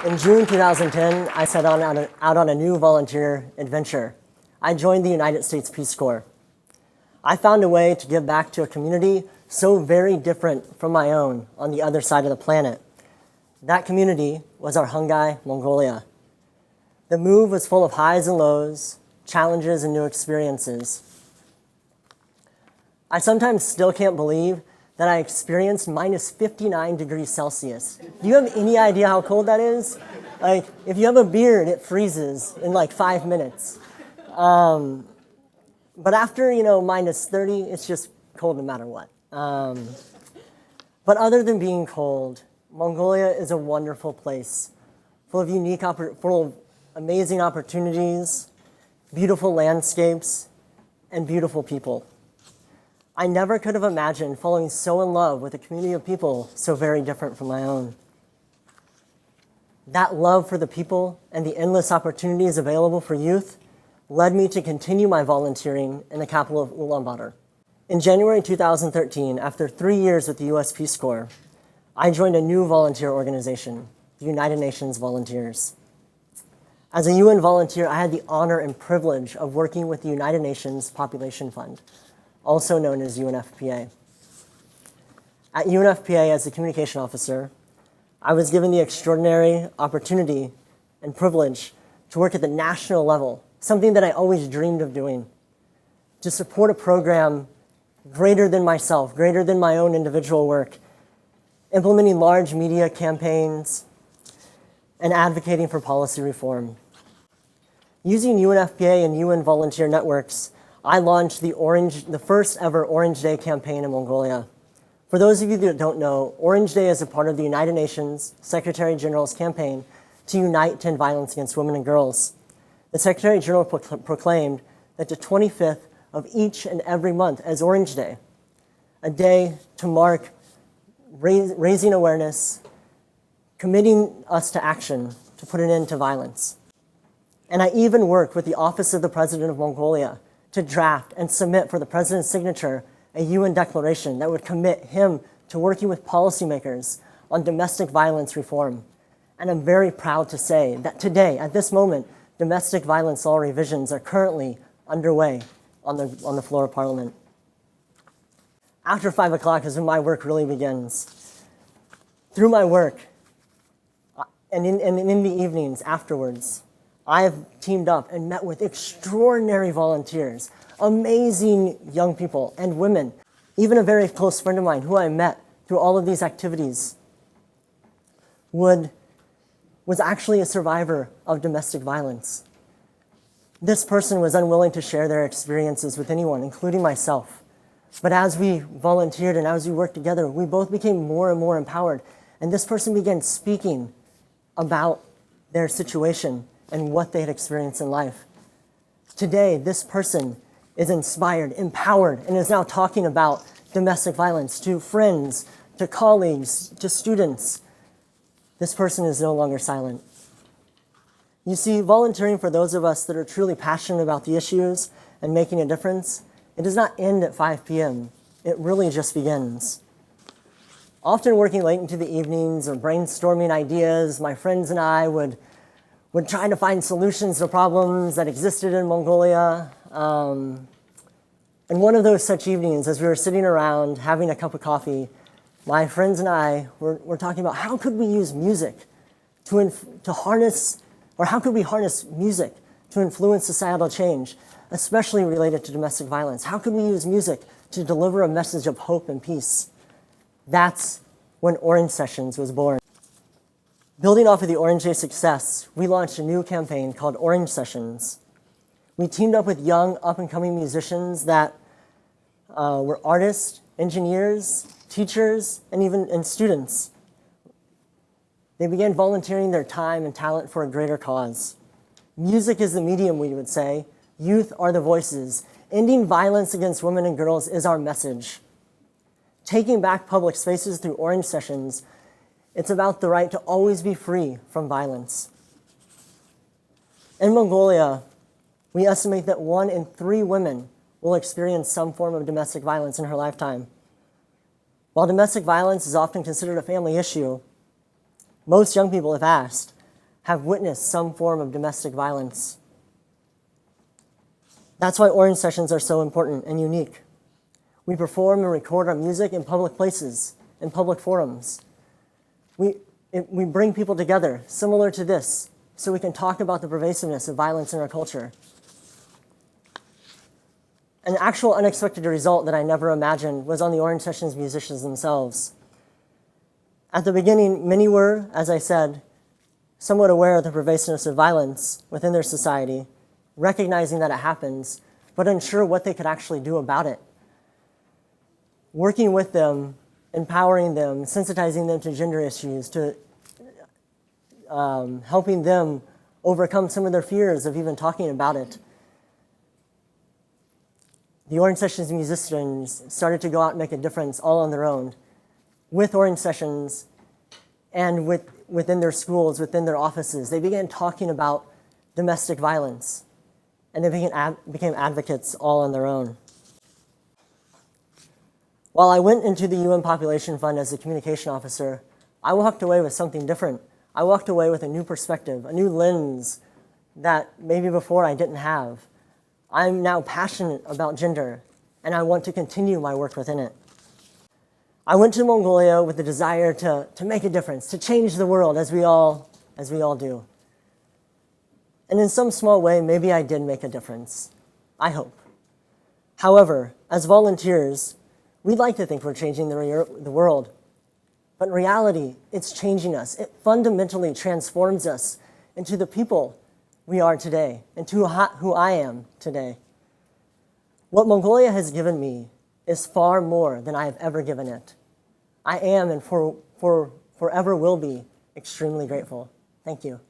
In June 2010, I set out on a new volunteer adventure. I joined the United States Peace Corps. I found a way to give back to a community so very different from my own on the other side of the planet. That community was Arhangai, Mongolia. The move was full of highs and lows, challenges and new experiences. I sometimes still can't believe that I experienced minus 59 degrees Celsius. Do you have any idea how cold that is? Like, if you have a beard, it freezes in like 5 minutes. But after, minus 30, it's just cold no matter what. But other than being cold, Mongolia is a wonderful place, full of amazing opportunities, beautiful landscapes, and beautiful people. I never could have imagined falling so in love with a community of people so very different from my own. That love for the people and the endless opportunities available for youth led me to continue my volunteering in the capital of Ulaanbaatar. In January 2013, after 3 years with the U.S. Peace Corps, I joined a new volunteer organization, the United Nations Volunteers. As a UN volunteer, I had the honor and privilege of working with the United Nations Population Fund, also known as UNFPA. At UNFPA, as the communication officer, I was given the extraordinary opportunity and privilege to work at the national level, something that I always dreamed of doing, to support a program greater than myself, greater than my own individual work, implementing large media campaigns, and advocating for policy reform. Using UNFPA and UN volunteer networks, I launched the first ever Orange Day campaign in Mongolia. For those of you that don't know, Orange Day is a part of the United Nations Secretary General's campaign to unite to end violence against women and girls. The Secretary General proclaimed that the 25th of each and every month as Orange Day, a day to mark raising awareness, committing us to action to put an end to violence. And I even worked with the Office of the President of Mongolia to draft and submit for the President's signature a UN declaration that would commit him to working with policymakers on domestic violence reform. And I'm very proud to say that today, at this moment, domestic violence law revisions are currently underway on the floor of Parliament. After 5 o'clock is when my work really begins. Through my work, and in the evenings afterwards, I have teamed up and met with extraordinary volunteers, amazing young people and women, even a very close friend of mine who I met through all of these activities was actually a survivor of domestic violence. This person was unwilling to share their experiences with anyone, including myself. But as we volunteered and as we worked together, we both became more and more empowered. And this person began speaking about their situation and what they had experienced in life. Today, this person is inspired, empowered, and is now talking about domestic violence to friends, to colleagues, to students. This person is no longer silent. You see, volunteering for those of us that are truly passionate about the issues and making a difference, it does not end at 5 p.m. It really just begins. Often working late into the evenings or brainstorming ideas, my friends and I would try to find solutions to problems that existed in Mongolia. And one of those such evenings, as we were sitting around having a cup of coffee, my friends and I were talking about how could we use music to harness, or how could we harness music to influence societal change, especially related to domestic violence? How could we use music to deliver a message of hope and peace? That's when Orange Sessions was born. Building off of the Orange Day success, we launched a new campaign called Orange Sessions. We teamed up with young, up-and-coming musicians that were artists, engineers, teachers, and students. They began volunteering their time and talent for a greater cause. Music is the medium, we would say. Youth are the voices. Ending violence against women and girls is our message. Taking back public spaces through Orange Sessions, it's about the right to always be free from violence. In Mongolia, we estimate that 1 in 3 women will experience some form of domestic violence in her lifetime. While domestic violence is often considered a family issue, most young people, if asked, have witnessed some form of domestic violence. That's why Orange Sessions are so important and unique. We perform and record our music in public places, in public forums. We bring people together, similar to this, so we can talk about the pervasiveness of violence in our culture. An actual unexpected result that I never imagined was on the Orange Sessions musicians themselves. At the beginning, many were, as I said, somewhat aware of the pervasiveness of violence within their society, recognizing that it happens, but unsure what they could actually do about it. Working with them, empowering them, sensitizing them to gender issues, to helping them overcome some of their fears of even talking about it. The Orange Sessions musicians started to go out and make a difference all on their own, with Orange Sessions and within their schools, within their offices. They began talking about domestic violence, and they became advocates all on their own. While I went into the UN Population Fund as a communication officer, I walked away with something different. I walked away with a new perspective, a new lens that maybe before I didn't have. I'm now passionate about gender, and I want to continue my work within it. I went to Mongolia with the desire to make a difference, to change the world as we all do. And in some small way, maybe I did make a difference. I hope. However, as volunteers, we'd like to think we're changing the world. But in reality, it's changing us. It fundamentally transforms us into the people we are today, into who I am today. What Mongolia has given me is far more than I have ever given it. I am and forever will be extremely grateful. Thank you.